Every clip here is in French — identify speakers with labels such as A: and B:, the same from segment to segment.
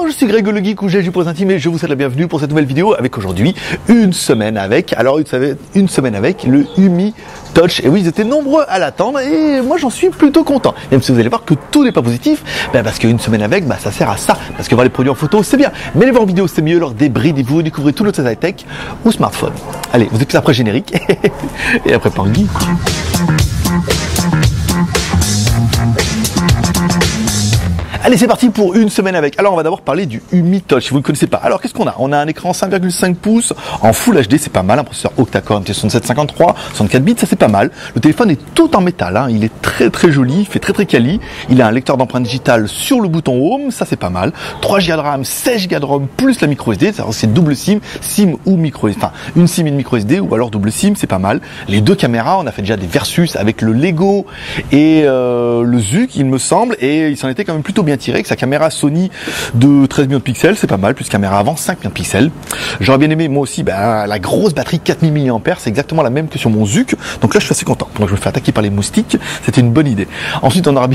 A: Je suis Greg le Geek ou GLG pour les intimes et je vous souhaite la bienvenue pour cette nouvelle vidéo avec aujourd'hui une semaine avec le Umi Touch. Et oui, ils étaient nombreux à l'attendre et moi j'en suis plutôt content. Même si vous allez voir que tout n'est pas positif, parce qu'une semaine avec, ça sert à ça. Parce que voir les produits en photo, c'est bien. Mais les voir en vidéo, c'est mieux. Alors débridez-vous et découvrez tout notre high-tech ou smartphone. Allez, vous êtes plus après générique et après par geek. Allez, c'est parti pour une semaine avec. Alors, on va d'abord parler du Umi Touch, si vous ne le connaissez pas. Alors, qu'est-ce qu'on a? On a un écran 5,5 pouces en Full HD, c'est pas mal. Un processeur octa-core MT6753, 64 bits, ça c'est pas mal. Le téléphone est tout en métal, hein. Il est très très joli, il fait très très quali. Il a un lecteur d'empreintes digitales sur le bouton Home, ça c'est pas mal. 3 Go de RAM, 16 Go de ROM, plus la micro SD. C'est double SIM, SIM ou micro SD. Enfin, une SIM et une micro SD, ou alors double SIM, c'est pas mal. Les deux caméras, on a fait déjà des versus avec le Lego et le Zuc, il me semble, et il s'en était quand même plutôt bien tiré avec sa caméra Sony de 13 millions de pixels, c'est pas mal, plus caméra avant 5 millions de pixels. J'aurais bien aimé moi aussi la grosse batterie 4000 mAh, c'est exactement la même que sur mon Zuc, donc là je suis assez content. Donc je me fais attaquer par les moustiques, c'était une bonne idée. Ensuite on aura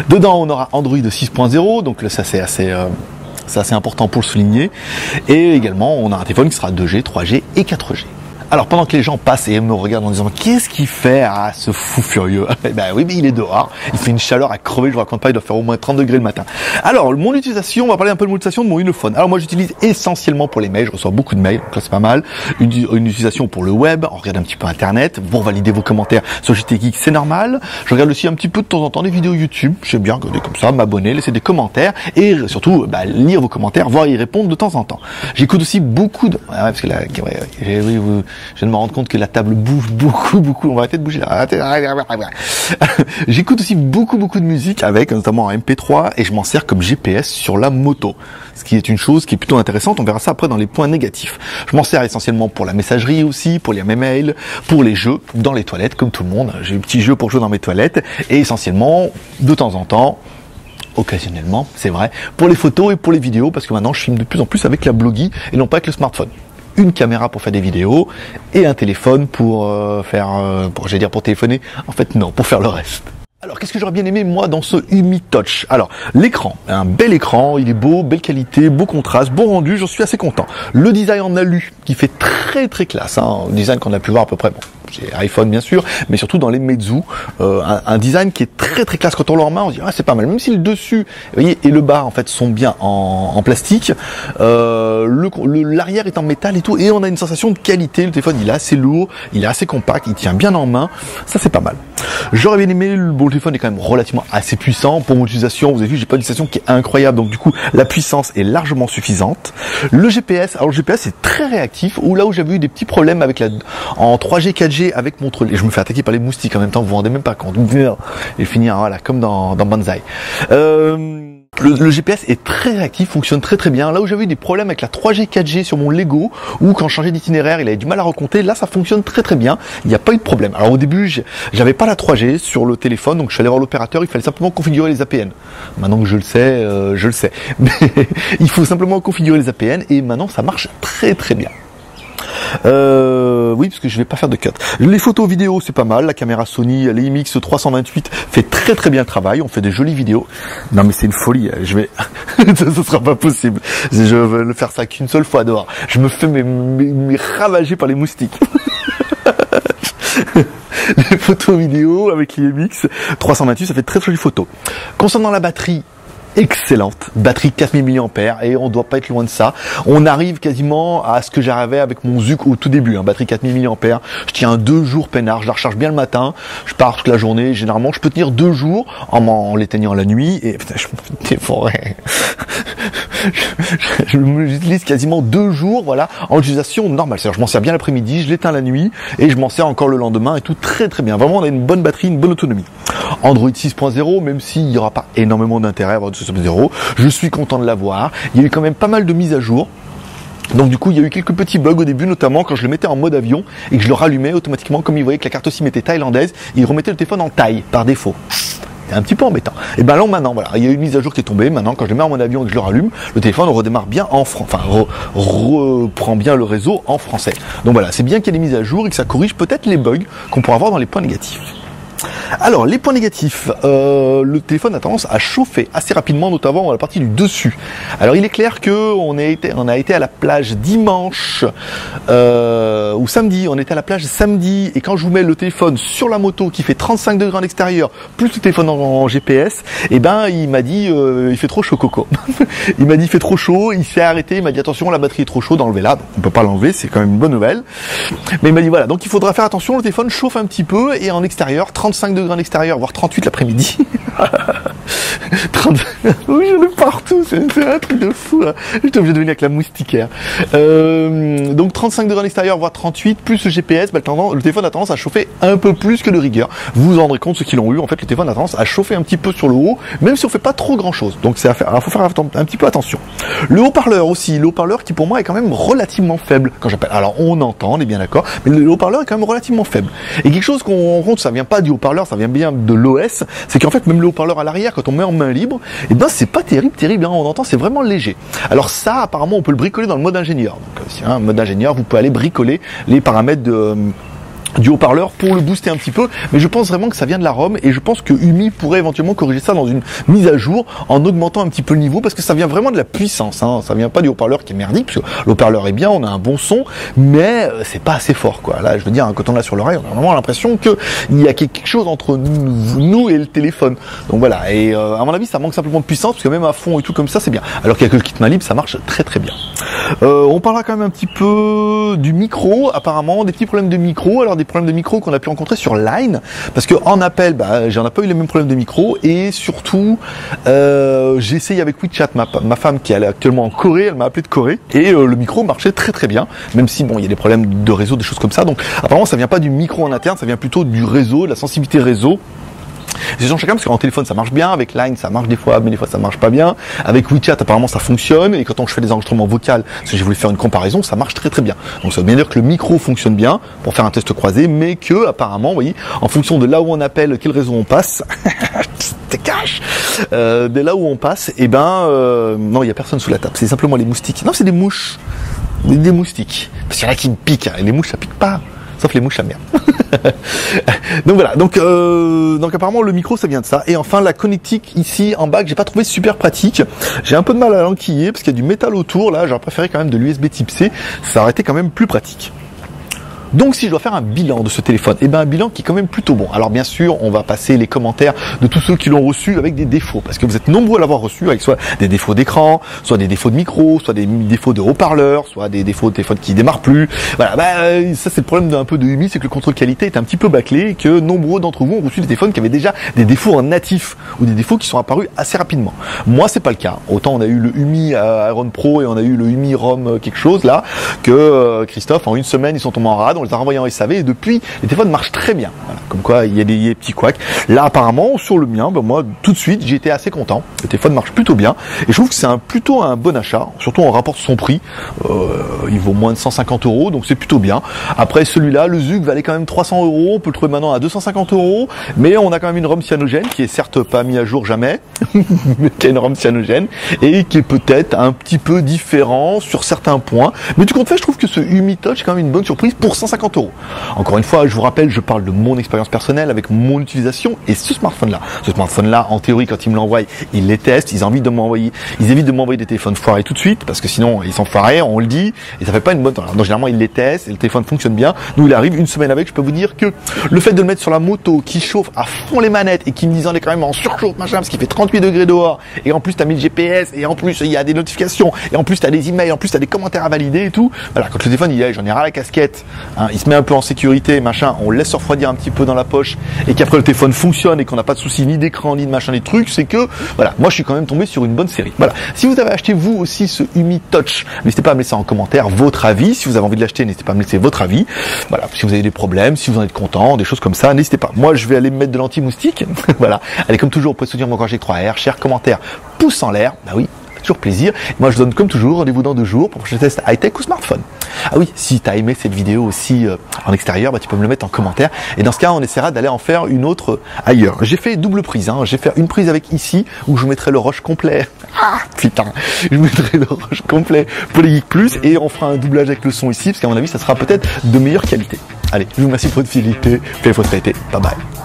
A: dedans on aura Android 6.0, donc là ça c'est assez important pour le souligner, et également on a un téléphone qui sera 2G, 3G et 4G. Alors pendant que les gens passent et me regardent en disant qu'est-ce qu'il fait à ce fou furieux, oui, mais il est dehors, il fait une chaleur à crever, je vous raconte pas, il doit faire au moins 30 degrés le matin. Alors mon utilisation, on va parler un peu de mon utilisation de mon Ulefone. Alors moi j'utilise essentiellement pour les mails, je reçois beaucoup de mails, donc là c'est pas mal. Une utilisation pour le web, on regarde un petit peu internet, pour valider vos commentaires sur JT Geek, c'est normal. Je regarde aussi un petit peu de temps en temps des vidéos YouTube, j'aime bien regarder comme ça, m'abonner, laisser des commentaires et surtout lire vos commentaires, voire y répondre de temps en temps. J'écoute aussi beaucoup de... parce que là, je viens de me rendre compte que la table bouge beaucoup. On va arrêter de bouger là. J'écoute aussi beaucoup de musique avec, notamment en MP3, et je m'en sers comme GPS sur la moto. Ce qui est une chose qui est plutôt intéressante. On verra ça après dans les points négatifs. Je m'en sers essentiellement pour la messagerie aussi, pour lire mes mails, pour les jeux, dans les toilettes, comme tout le monde. J'ai un petit jeu pour jouer dans mes toilettes, et essentiellement, de temps en temps, occasionnellement, c'est vrai, pour les photos et pour les vidéos, parce que maintenant je filme de plus en plus avec la Blogi et non pas avec le smartphone. Une caméra pour faire des vidéos et un téléphone pour pour téléphoner. En fait, non, pour faire le reste. Alors, qu'est-ce que j'aurais bien aimé, moi, dans ce Umi Touch? Alors, l'écran, un bel écran, il est beau, belle qualité, beau contraste, bon rendu, j'en suis assez content. Le design en alu, qui fait très très classe, hein, un design qu'on a pu voir à peu près, c'est iPhone bien sûr, mais surtout dans les Meizu, un design qui est très très classe. Quand on l'a en main, on se dit c'est pas mal. Même si le dessus, vous voyez, et le bas en fait sont bien en plastique, l'arrière est en métal et tout, et on a une sensation de qualité. Le téléphone il est assez lourd, il est assez compact, il tient bien en main. Ça c'est pas mal. J'aurais bien aimé, le téléphone est quand même relativement assez puissant pour mon utilisation. Vous avez vu, j'ai pas une utilisation qui est incroyable, donc du coup la puissance est largement suffisante. Le GPS, alors le GPS est très réactif. Là où j'avais eu des petits problèmes avec en 3G, 4G avec mon troll, et je me fais attaquer par les moustiques en même temps, vous vous rendez même pas compte. Et finir voilà comme dans Banzai. Le GPS est très réactif, fonctionne très très bien. Là où j'avais eu des problèmes avec la 3G, 4G sur mon Lego, ou quand je changeais d'itinéraire, il avait du mal à recompter, là ça fonctionne très très bien, il n'y a pas eu de problème. Alors au début, j'avais pas la 3G sur le téléphone, donc je suis allé voir l'opérateur, il fallait simplement configurer les APN. Maintenant que je le sais. Mais il faut simplement configurer les APN, et maintenant ça marche très très bien. Oui, parce que je vais pas faire de cut. Les photos vidéo c'est pas mal, la caméra Sony, l'IMX 328 fait très très bien le travail, on fait des jolies vidéos. Non mais c'est une folie, ce sera pas possible. Je veux le faire ça qu'une seule fois dehors. Je me fais ravager par les moustiques. Les photos vidéo avec l'IMX 328, ça fait très jolies photos. Concernant la batterie, excellente, batterie 4000 mAh et on doit pas être loin de ça. On arrive quasiment à ce que j'arrivais avec mon Zuc au tout début, batterie 4000 mAh. Je tiens 2 jours peinard, je la recharge bien le matin, je pars toute la journée, généralement je peux tenir 2 jours en l'éteignant la nuit et putain, je me dévorais. Je l'utilise quasiment 2 jours, voilà, en utilisation normale. C'est-à-dire je m'en sers bien l'après-midi, je l'éteins la nuit et je m'en sers encore le lendemain et tout très très bien. Vraiment on a une bonne batterie, une bonne autonomie. Android 6.0, même s'il n'y aura pas énormément d'intérêt à avoir de 6.0, je suis content de l'avoir. Il y a eu quand même pas mal de mises à jour. Donc du coup il y a eu quelques petits bugs au début, notamment quand je le mettais en mode avion et que je le rallumais automatiquement, comme il voyait que la carte SIM était thaïlandaise, il remettait le téléphone en thaï par défaut. C'est un petit peu embêtant. Et ben là maintenant voilà, il y a eu une mise à jour qui est tombée. Maintenant quand je le mets en mode avion et que je le rallume, le téléphone redémarre bien en français, reprend bien le réseau en français. Donc voilà, c'est bien qu'il y ait des mises à jour et que ça corrige peut-être les bugs qu'on pourra avoir dans les points négatifs. Alors, les points négatifs. Le téléphone a tendance à chauffer assez rapidement, notamment à la partie du dessus. Alors, il est clair que on a été à la plage dimanche ou samedi. On était à la plage samedi, et quand je vous mets le téléphone sur la moto qui fait 35 degrés en extérieur, plus le téléphone en GPS, eh ben, il m'a dit, il fait trop chaud, Coco. Il m'a dit, il fait trop chaud. Il s'est arrêté. Il m'a dit, attention, la batterie est trop chaude, enlevez-la. On peut pas l'enlever, c'est quand même une bonne nouvelle. Mais il m'a dit, voilà, donc il faudra faire attention. Le téléphone chauffe un petit peu, et en extérieur, 35 degrés en extérieur, voire 38 l'après-midi. 30... Oui, j'en ai partout, c'est un truc de fou, là. J'étais obligé de venir avec la moustiquaire. Donc 35 degrés en extérieur, voire 38, plus le GPS, bah, le téléphone a tendance à chauffer un peu plus que de rigueur. Vous vous rendrez compte, ceux qui l'ont eu, en fait, le téléphone a tendance à chauffer un petit peu sur le haut, même si on fait pas trop grand chose. Donc c'est à faire, faut faire un petit peu attention. Le haut-parleur aussi, le haut-parleur qui pour moi est quand même relativement faible, quand j'appelle. Alors on entend, on est bien d'accord, mais le haut-parleur est quand même relativement faible. Et quelque chose qu'on rencontre, ça vient pas du haut-parleur, ça vient bien de l'OS, c'est qu'en fait même le haut-parleur à l'arrière, quand on met en main libre, et ben c'est pas terrible, hein, on entend, c'est vraiment léger. Alors ça, apparemment, on peut le bricoler dans le mode ingénieur. Donc si un mode ingénieur, vous pouvez aller bricoler les paramètres du haut-parleur pour le booster un petit peu, mais je pense vraiment que ça vient de la ROM, et je pense que UMI pourrait éventuellement corriger ça dans une mise à jour en augmentant un petit peu le niveau, parce que ça vient vraiment de la puissance, hein. Ça vient pas du haut-parleur qui est merdique, parce que le haut-parleur est bien, on a un bon son, mais c'est pas assez fort, quoi. Là, je veux dire, quand on l'a sur l'oreille, on a vraiment l'impression que il y a quelque chose entre nous et le téléphone. Donc voilà, et à mon avis, ça manque simplement de puissance, parce que même à fond et tout comme ça, c'est bien. Alors qu'il y a que le kit main libre, ça marche très bien. On parlera quand même un petit peu du micro, apparemment, des petits problèmes de micro. Alors des problèmes de micro qu'on a pu rencontrer sur Line, parce que en appel, bah, j'en ai pas eu les mêmes problèmes de micro, et surtout, j'ai essayé avec WeChat, ma femme qui est actuellement en Corée, elle m'a appelé de Corée, et le micro marchait très bien, même si bon, il y a des problèmes de réseau, des choses comme ça. Donc apparemment, ça vient pas du micro en interne, ça vient plutôt du réseau, de la sensibilité réseau. C'est sur chacun, parce qu'en téléphone ça marche bien, avec Line ça marche des fois, mais des fois ça marche pas bien. Avec WeChat apparemment ça fonctionne, et quand je fais des enregistrements vocaux, parce que j'ai voulu faire une comparaison, ça marche très bien. Donc ça veut bien dire que le micro fonctionne bien pour faire un test croisé, mais que apparemment, vous voyez, en fonction de là où on appelle, quel réseau on passe, c'est cash, de là où on passe, et non, il y a personne sous la table, c'est simplement les moustiques. Non, c'est des mouches, des moustiques. Parce qu'il y en a qui me piquent, hein, et les mouches ça pique pas. Sauf les mouches à merde. Donc voilà, donc apparemment le micro ça vient de ça. Et enfin la connectique ici en bas que j'ai pas trouvé super pratique. J'ai un peu de mal à l'enquiller parce qu'il y a du métal autour. Là j'aurais préféré quand même de l'USB type C. Ça aurait été quand même plus pratique. Donc si je dois faire un bilan de ce téléphone, un bilan qui est quand même plutôt bon. Alors bien sûr, on va passer les commentaires de tous ceux qui l'ont reçu avec des défauts, parce que vous êtes nombreux à l'avoir reçu avec soit des défauts d'écran, soit des défauts de micro, soit des défauts de haut-parleur, soit des défauts de téléphone qui démarrent plus. Voilà, ça c'est le problème d'un peu de UMI, c'est que le contrôle qualité est un petit peu bâclé, et que nombreux d'entre vous ont reçu des téléphones qui avaient déjà des défauts en natif, ou des défauts qui sont apparus assez rapidement. Moi c'est pas le cas. Autant on a eu le UMI Iron Pro et on a eu le UMI ROM quelque chose là, que Christophe en une semaine ils sont tombés en rade, on les a renvoyés en SAV, et depuis les téléphones marchent très bien. Voilà. Comme quoi il y a des petits couacs. Là apparemment sur le mien, moi tout de suite j'ai été assez content. Le téléphone marche plutôt bien, et je trouve que c'est plutôt un bon achat, surtout en rapport son prix. Il vaut moins de 150 €, donc c'est plutôt bien. Après celui-là, le Zug valait quand même 300 €, on peut le trouver maintenant à 250 €, mais on a quand même une ROM cyanogène qui est certes pas mise à jour jamais, mais qui a une ROM cyanogène et qui est peut-être un petit peu différent sur certains points. Mais du compte fait, je trouve que ce UMI Touch est quand même une bonne surprise pour 150 €. Encore une fois, je vous rappelle, je parle de mon expérience personnelle avec mon utilisation et ce smartphone-là, en théorie, quand ils me l'envoient, ils les testent, ils évitent de m'envoyer des téléphones foirés tout de suite, parce que sinon, ils sont foirés, on le dit, et ça fait pas une bonne... Donc généralement, ils les testent, et le téléphone fonctionne bien. Nous, il arrive une semaine avec, je peux vous dire que le fait de le mettre sur la moto, qui chauffe à fond les manettes, et qui me disent on est quand même en surchauffe, machin, parce qu'il fait 38 degrés dehors, et en plus, t'as mis le GPS, et en plus, il y a des notifications, et en plus, t'as des emails, en plus, t'as des commentaires à valider et tout. Voilà, quand le téléphone, j'en ai ras la casquette, hein, il se met un peu en sécurité, machin, on le laisse se refroidir un petit peu dans la poche, et qu'après le téléphone fonctionne, et qu'on n'a pas de soucis ni d'écran, ni de machin, des trucs, c'est que, voilà, moi je suis quand même tombé sur une bonne série. Voilà. Si vous avez acheté vous aussi ce UMI Touch, n'hésitez pas à me laisser en commentaire votre avis. Si vous avez envie de l'acheter, n'hésitez pas à me laisser votre avis. Voilà. Si vous avez des problèmes, si vous en êtes content, des choses comme ça, n'hésitez pas. Moi, je vais aller me mettre de l'anti-moustique. Voilà. Allez, comme toujours, vous pouvez soutenir mon Grand G3R, share, commentaire, pouce en l'air. Bah oui. Toujours plaisir. Moi, je donne comme toujours rendez-vous dans 2 jours pour que je teste high-tech ou smartphone. Ah oui, si tu as aimé cette vidéo aussi en extérieur, tu peux me le mettre en commentaire. Et dans ce cas, on essaiera d'aller en faire une autre ailleurs. J'ai fait double prise. Je vais faire une prise avec ici où je mettrai le rush complet. Ah putain, je mettrai le rush complet pour les Geek Plus, et on fera un doublage avec le son ici, parce qu'à mon avis, ça sera peut-être de meilleure qualité. Allez, je vous remercie pour votre fidélité. Faites votre été. Bye bye.